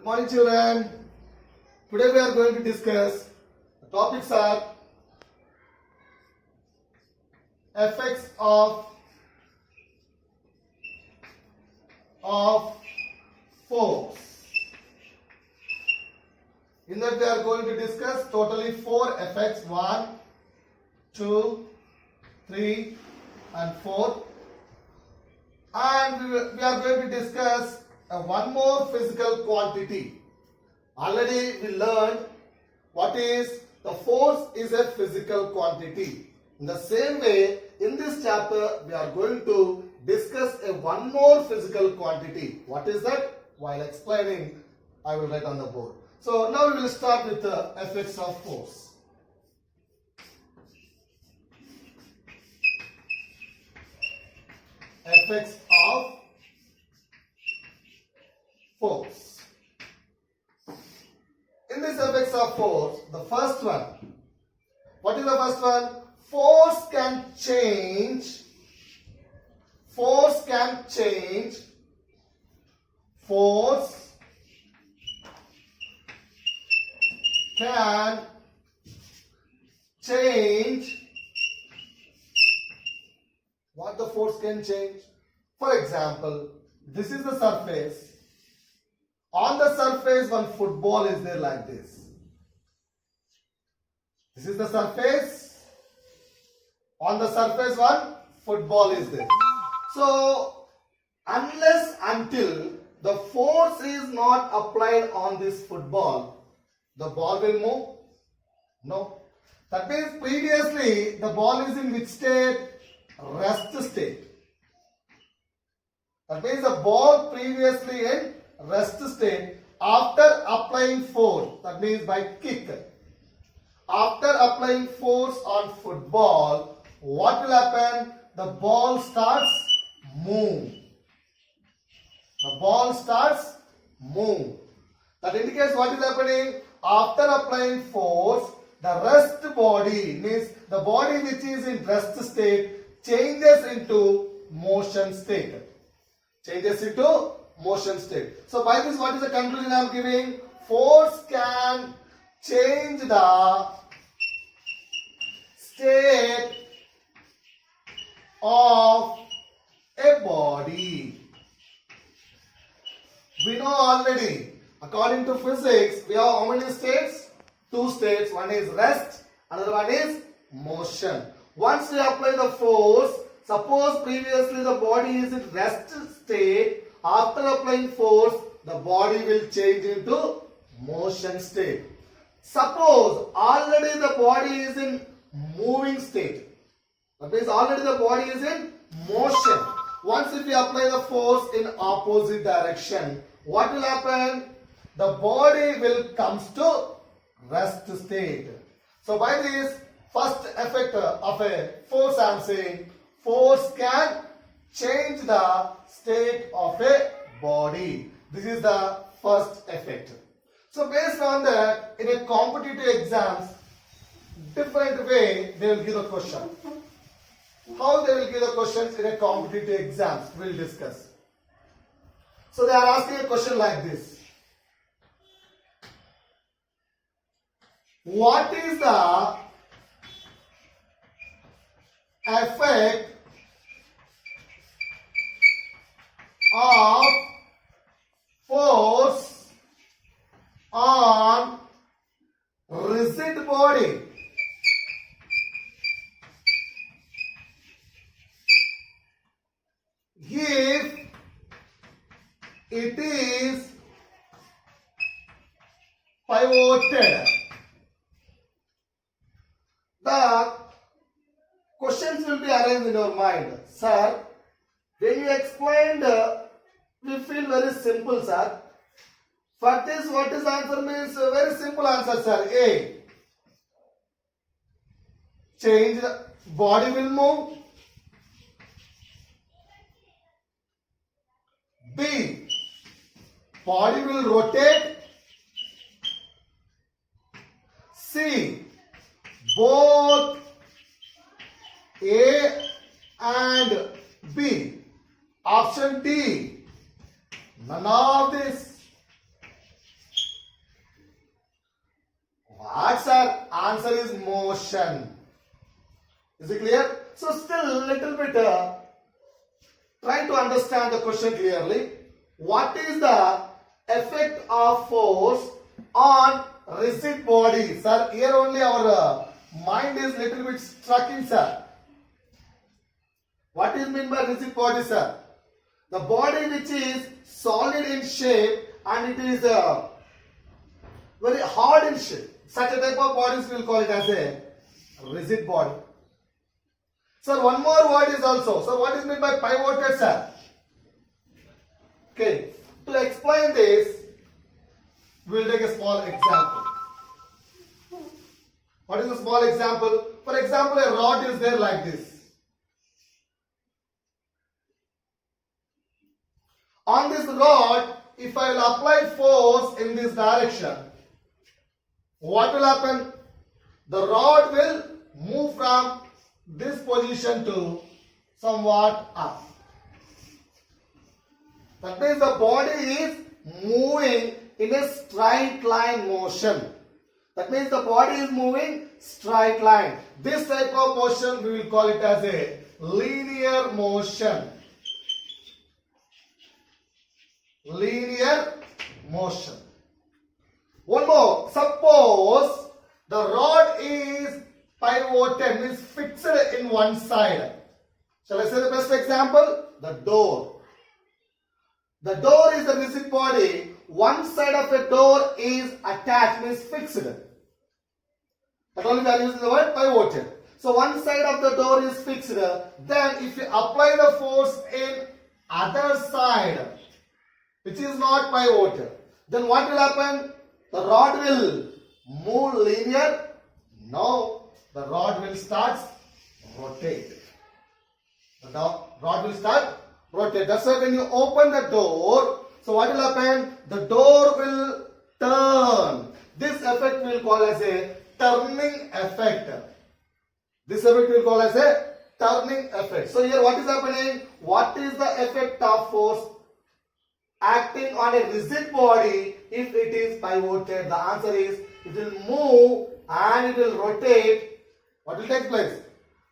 Good morning, children. Today we are going to discuss the topics are effects of force. In that we are going to discuss totally 4 effects: 1, 2, 3 and 4. And we are going to discuss one more physical quantity. Already we learned what is the force is a physical quantity. In the same way, in this chapter we are going to discuss one more physical quantity. What is that? While explaining, I will write on the board. So now we will start with the effects of force. Effects of force. In this effects of force, the first one, what is the first one? Force can change. Force can change. Force can change. What the force can change? For example, this is the surface. On the surface, one football is there like this. This is the surface. On the surface, one football is there. So, unless until the force is not applied on this football, the ball will move? No. That means previously the ball is in which state? Rest state. That means the ball previously in rest state. After applying force, that means by kick. After applying force on football, what will happen? The ball starts move. The ball starts move. That indicates what is happening? After applying force, the rest body, means the body which is in rest state, changes into motion state. Changes into motion state. So by this, what is the conclusion I am giving? Force can change the state of a body. We know already, according to physics, we have how many states? 2 states. One is rest, another one is motion. Once we apply the force, suppose previously the body is in rest state, after applying force, the body will change into motion state. Suppose already the body is in moving state. That means already the body is in motion. Once if we apply the force in opposite direction, what will happen? The body will comes to rest state. So by this first effect of a force, I am saying force can change the state of a body. This is the first effect. So based on that, in a competitive exams, different way they will give the question. How they will give the questions in a competitive exams, we will discuss. So they are asking a question like this. What is the effect of force on rigid body? If it is pivoted. The questions will be arranged in your mind. Sir, when you explained, we feel very simple, sir. What is answer means very simple answer, sir. A. Change the body will move. B. Body will rotate. C. Both A and B. Option D. None of this. action. Is it clear? So still a little bit try to understand the question clearly. What is the effect of force on rigid body? Sir, here only our mind is little bit stuck in, sir. What is meant by rigid body, sir? The body which is solid in shape and it is very hard in shape. Such a type of bodies we will call it as a rigid body. Sir, one more word is also. So what is meant by pivoted, sir? Okay. To explain this, we will take a small example. What is a small example? For example, a rod is there like this. On this rod, if I will apply force in this direction, what will happen? The rod will move from this position to somewhat up. That means the body is moving in a straight line motion. That means the body is moving straight line. This type of motion we will call it as a linear motion. Linear motion. One more. Suppose the rod is pivoted, means fixed in one side. Shall I say the best example? The door. The door is a rigid body. One side of a door is attached, means fixed. That only we are using the word pivoted. So one side of the door is fixed. Then if you apply the force in other side, which is not pivoted, then what will happen? The rod will move linear? No. The rod will start rotate. The rod will start rotate. That's why when you open the door, so what will happen? The door will turn. This effect we will call as a turning effect. This effect we will call as a turning effect. So here what is happening? What is the effect of force acting on a rigid body if it is pivoted? The answer is it will move and it will rotate. What will take place?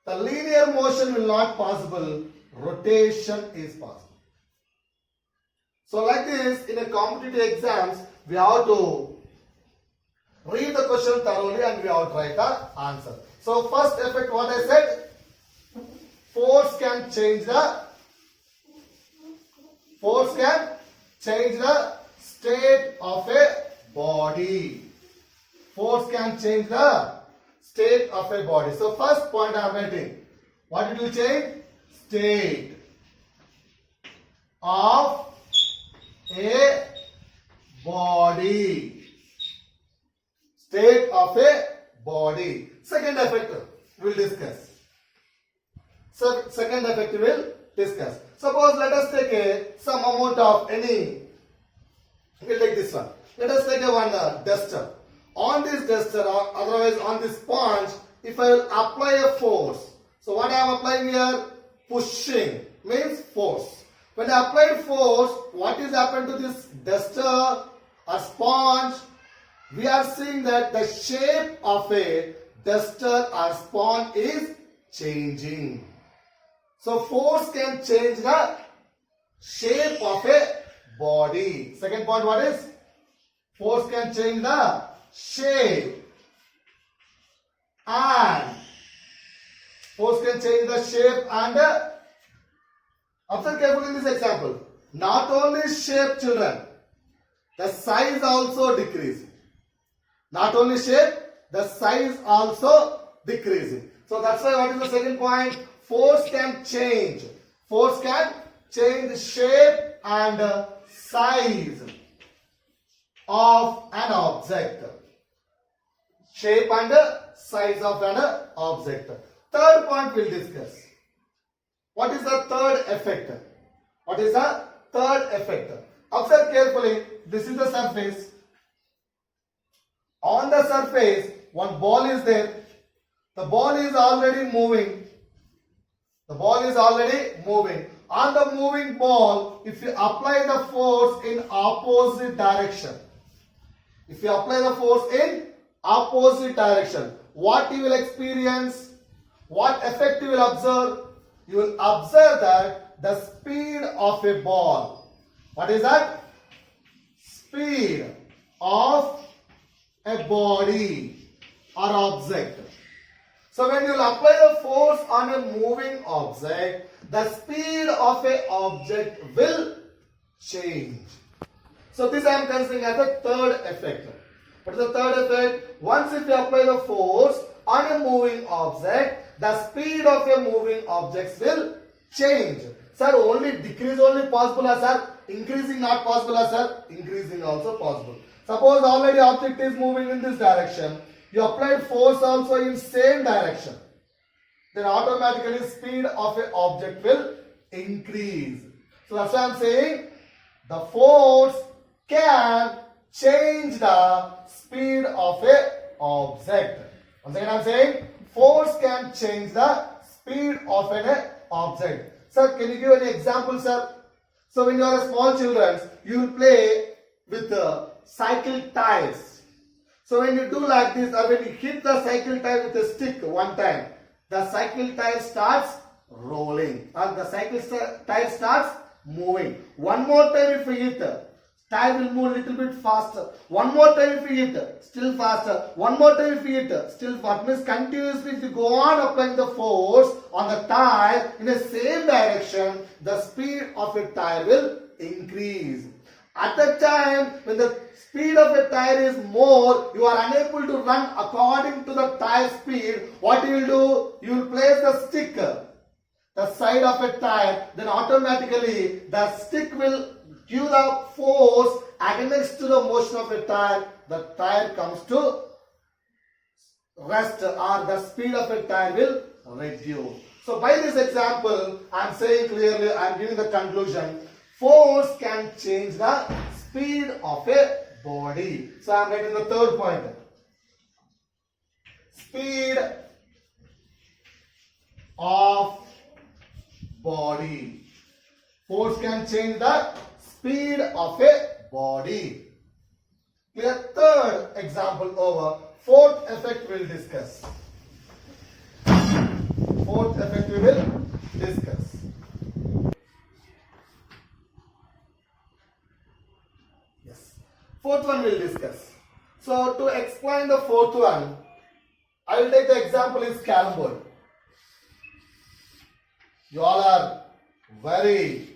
The linear motion will not possible. Rotation is possible. So like this, in a competitive exams, we have to read the question thoroughly and we have to write the answer. So first effect, what I said, force can change the state of a body. Force can change the state of a body. So first point I am writing. What did you change? State of a body. State of a body. Second effect we will discuss. Second effect we will discuss. Suppose let us take some amount of any. We will take this one. Let us take one duster. On this duster or otherwise on this sponge, if I will apply a force. So what I am applying here? Pushing means force. When I applied force, what is happened to this duster or sponge? We are seeing that the shape of a duster or sponge is changing. So force can change the shape of a body. Second point, what is? Force can change the shape and observe carefully in this example. Not only shape, children, the size also decreasing. Not only shape, the size also decreasing. So that's why what is the second point? Force can change. Force can change the shape and size of an object. Shape and size of an object. Third point we'll discuss. What is the third effect? What is the third effect? Observe carefully. This is the surface. On the surface, one ball is there. The ball is already moving. The ball is already moving. On the moving ball, if you apply the force in opposite direction, if you apply the force in opposite direction, what you will experience? What effect you will observe? You will observe that the speed of a ball. What is that? Speed of a body or object. So when you will apply the force on a moving object, the speed of a object will change. So this I am considering as the third effect. What is the third effect? Once if you apply the force on a moving object, the speed of a moving object will change. Sir, only decrease only possible, sir. Increasing not possible, sir. Increasing also possible. Suppose already object is moving in this direction. You apply force also in same direction. Then automatically speed of an object will increase. So that's why I am saying the force can change the speed of a object. Once again I am saying force can change the speed of an object. Sir, can you give any example, sir? So when you are a small children, you will play with the cycle tires. So when you do like this, or when you hit the cycle tire with a stick one time, the cycle tire starts rolling, or the cycle tire starts moving. One more time if you hit, tire will move a little bit faster. One more time if you hit, still faster. One more time if you hit, still faster. Means continuously if you go on applying the force on the tire in the same direction, the speed of a tire will increase. At that time, when the speed of a tire is more, you are unable to run according to the tire speed. What you will do? You will place the stick, the side of a tire, then automatically the stick will give the force against to the motion of a tire. The tire comes to rest, or the speed of a tire will reduce. So by this example, I am saying clearly, I am giving the conclusion. Force can change the speed of a body. So I am writing the third point. Speed of body. Force can change the speed of a body. Clear? Third example over. Fourth effect we will discuss. Fourth effect we will discuss. Fourth one we will discuss. So to explain the fourth one, I will take the example is carrom board. You all are very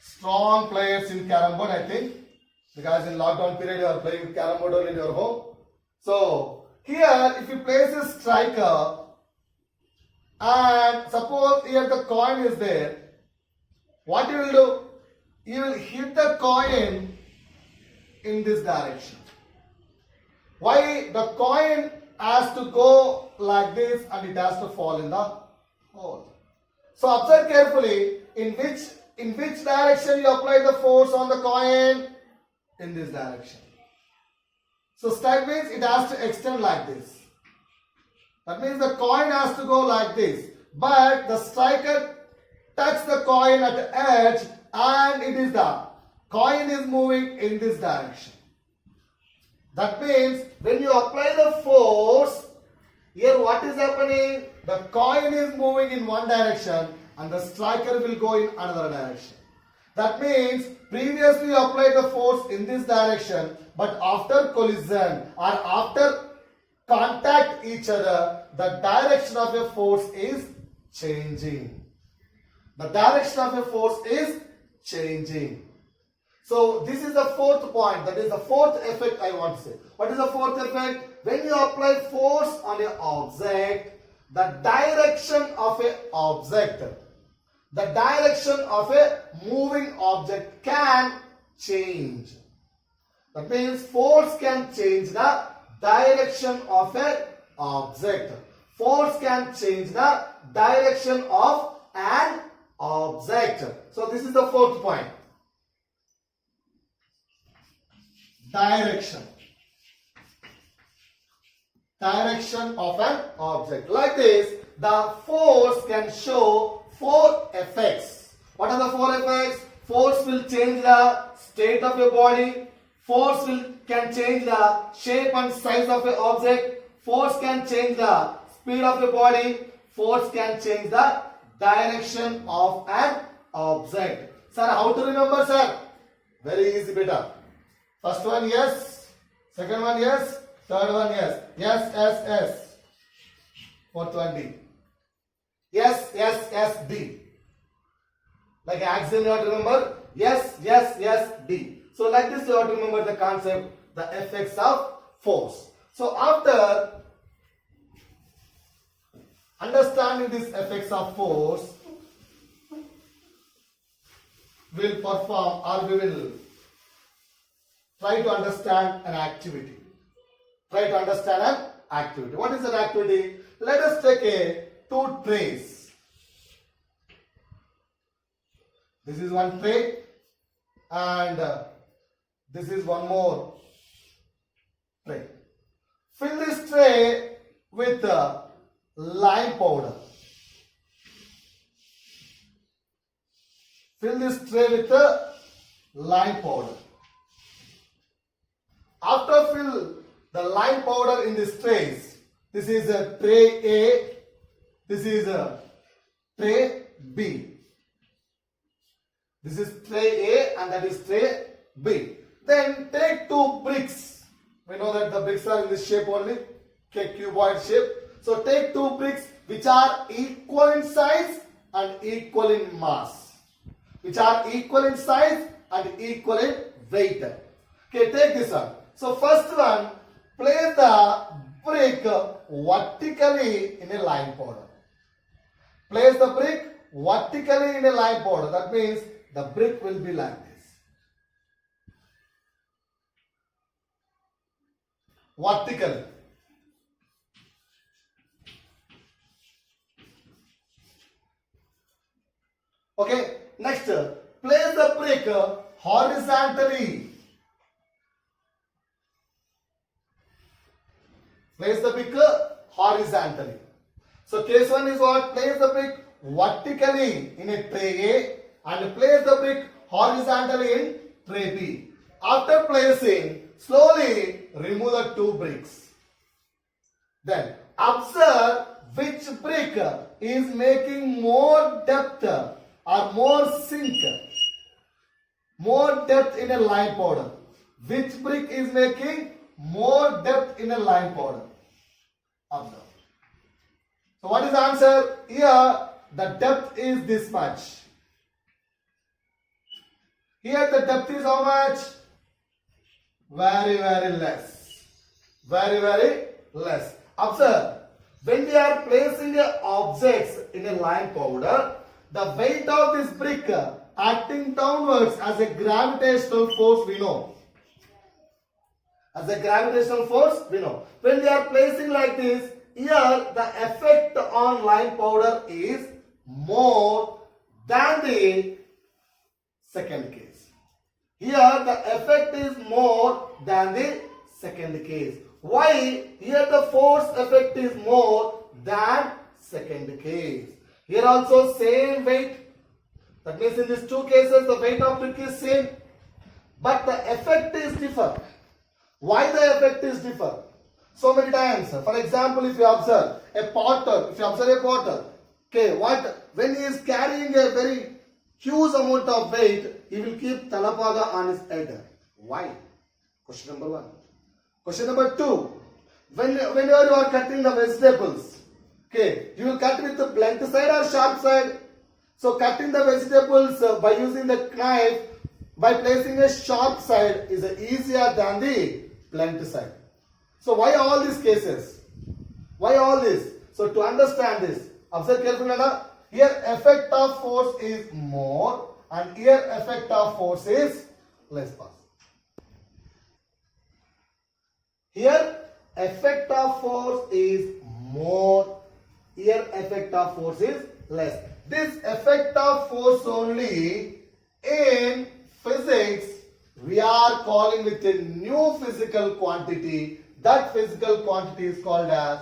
strong players in carrom board, I think, because in lockdown period you are playing with carrom board only in your home. So here if you place a striker and suppose here the coin is there, what you will do? You will hit the coin in this direction. Why? The coin has to go like this and it has to fall in the hole. So observe carefully in which direction you apply the force on the coin. In this direction. So strike means it has to extend like this. That means the coin has to go like this. But the striker touches the coin at the edge and it is the coin is moving in this direction. That means when you apply the force, here what is happening? The coin is moving in one direction and the striker will go in another direction. That means previously you applied the force in this direction, but after collision or after contact each other, the direction of your force is changing. The direction of your force is changing. So this is the fourth point, that is the fourth effect I want to say. What is the fourth effect? When you apply force on an object, the direction of an object, the direction of a moving object can change. That means force can change the direction of an object. Force can change the direction of an object. So this is the fourth point. Direction. Direction of an object. Like this, the force can show four effects. What are the four effects? Force will change the state of your body. Force can change the shape and size of an object. Force can change the speed of a body. Force can change the direction of an object. Sir, how to remember, sir? Very easy, beta. First one, yes. Second one, yes. Third one, yes. Yes, yes, yes. Fourth one, D. Yes, yes, yes, D. Like axiom you have to remember. Yes, yes, yes, D. So like this you have to remember the concept, the effects of force. So after understanding these effects of force, we will perform or we will try to understand an activity. Try to understand an activity. What is an activity? Let us take two trays. This is one tray and this is one more tray. Fill this tray with lime powder. Fill this tray with lime powder. After fill the lime powder in this trays, this is a tray A, this is a tray B. This is tray A and that is tray B. Then take two bricks. We know that the bricks are in this shape only, cuboid shape. So take two bricks which are equal in size and equal in mass. Which are equal in size and equal in weight. Okay, take this one. So first one, place the brick vertically in a lime powder. Place the brick vertically in a lime powder. That means the brick will be like this. Vertically. Okay, next, place the brick horizontally. Place the brick horizontally. So case 1 is what? Place the brick vertically in a tray A and place the brick horizontally in tray B. After placing, slowly remove the two bricks. Then observe which brick is making more depth or more sink, more depth in a lime powder. Which brick is making more depth in a lime powder? Observe. So what is the answer? Here the depth is this much. Here the depth is how much? Very, very less. Very, very less. Observe. When we are placing objects in a lime powder, the weight of this brick acting downwards as a gravitational force we know. As a gravitational force we know. When we are placing like this, here the effect on lime powder is more than the second case. Here the effect is more than the second case. Why? Here the force effect is more than second case. Here also same weight. That means in these two cases the weight of brick is same. But the effect is different. Why the effect is different? So many times. For example, if you observe a potter, okay, when he is carrying a very huge amount of weight, he will keep talapaga on his head. Why? Question number 1. Question number 2. Whenever you are cutting the vegetables, okay, you will cut with the blunt side or sharp side. So cutting the vegetables by using the knife, by placing a sharp side is easier than the blunt side. So why all these cases? Why all this? So to understand this, observe carefully. Here effect of force is more and here effect of force is less. Here effect of force is more, here effect of force is less. This effect of force only in physics we are calling with a new physical quantity. That physical quantity is called as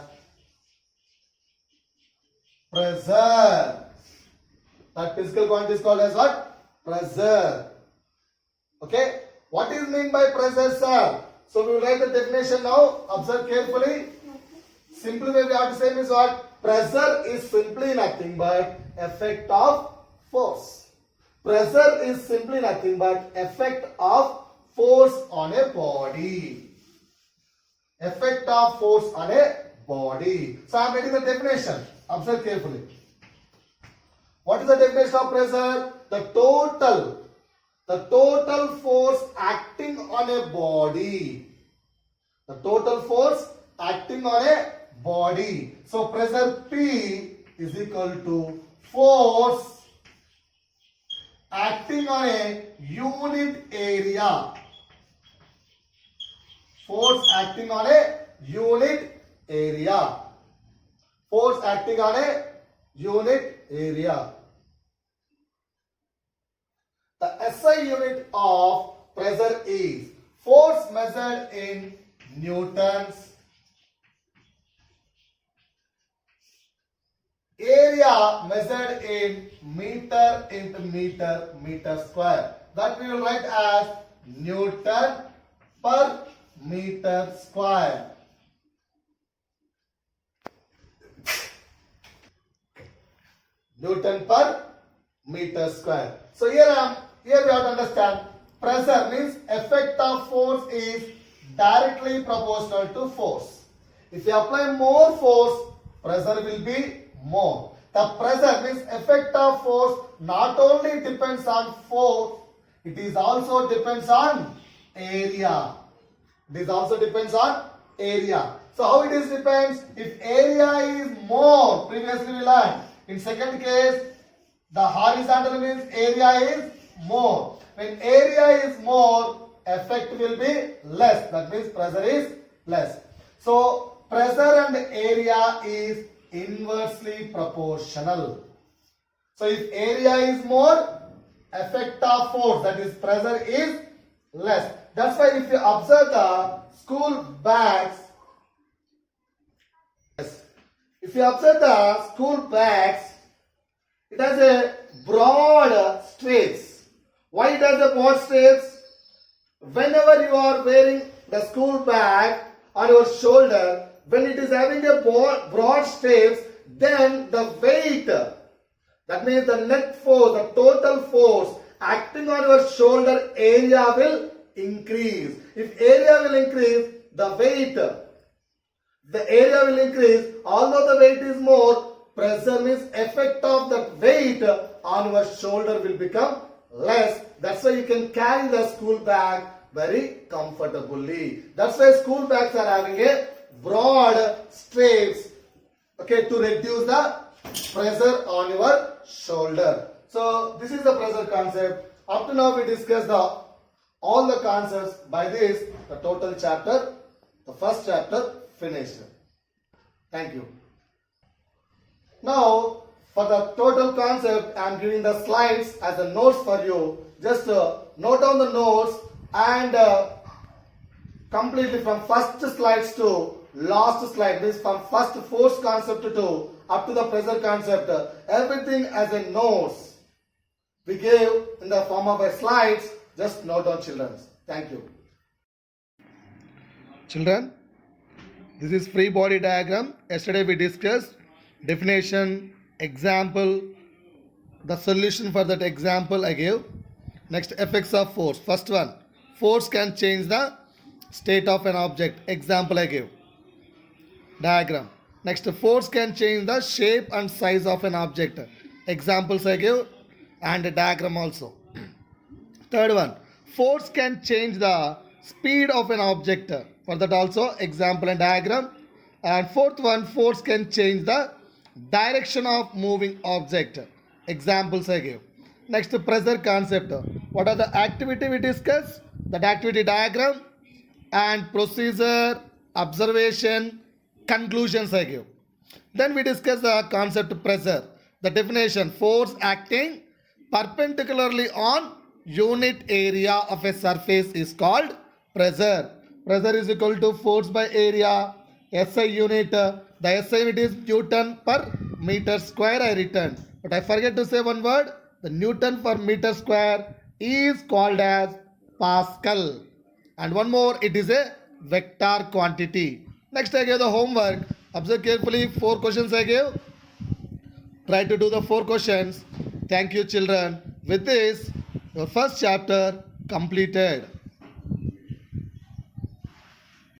pressure. That physical quantity is called as what? Pressure. Okay. What is mean by pressure, sir? So we will write the definition now. Observe carefully. Simply way we have to say is what? Pressure is simply nothing but effect of force. Pressure is simply nothing but effect of force on a body. Effect of force on a body. So I am writing the definition. Observe carefully. What is the definition of pressure? The total force acting on a body. The total force acting on a body. So pressure P is equal to force acting on a unit area. Force acting on a unit area. Force acting on a unit area. The SI unit of pressure is force measured in newtons, area measured in meter into meter square. That we will write as Newton per meter square. Newton per meter square. So here we have to understand pressure means effect of force is directly proportional to force. If you apply more force, pressure will be more. The pressure means effect of force not only depends on force, it is also depends on area. It is also depends on area. So how it is depends? If area is more, previously we learned. In second case, the horizontal means area is more. When area is more, effect will be less. That means pressure is less. So pressure and area is inversely proportional. So if area is more, effect of force, that is pressure, is less. That's why if you observe the school bags, if you observe the school bags, it has a broad strapes. Why it has a broad strapes? Whenever you are wearing the school bag on your shoulder, when it is having a broad strapes, then the weight, that means the net force, the total force acting on your shoulder area will increase. If area will increase, the area will increase. Although the weight is more, pressure means effect of that weight on your shoulder will become less. That's why you can carry the school bag very comfortably. That's why school bags are having a broad strapes, okay, to reduce the pressure on your shoulder. So this is the pressure concept. Up to now we discussed all the concepts. By this, the total chapter, the first chapter finished. Thank you. Now for the total concept, I am giving the slides as the notes for you. Just note down the notes and completely from first slides to last slide, means from first force concept to up to the pressure concept, everything as a notes we gave in the form of a slides. Just note down, children. Thank you. Children, this is free body diagram. Yesterday we discussed definition, example, the solution for that example I gave. Next, effects of force. First one, force can change the state of an object. Example I gave. Diagram. Next, force can change the shape and size of an object. Examples I gave and a diagram also. Third one, force can change the speed of an object. For that also example and diagram. And fourth one, force can change the direction of moving object. Examples I gave. Next, pressure concept. What are the activity we discussed? That activity diagram and procedure, observation, conclusions I give. Then we discuss the concept pressure. The definition, force acting perpendicularly on unit area of a surface is called pressure. Pressure is equal to force by area, SI unit. The SI unit is Newton per meter square I written. But I forget to say one word. The Newton per meter square is called as Pascal. And one more, it is a vector quantity. Next, I gave the homework. Observe carefully, 4 questions I gave. Try to do the 4 questions. Thank you, children. With this, your first chapter completed.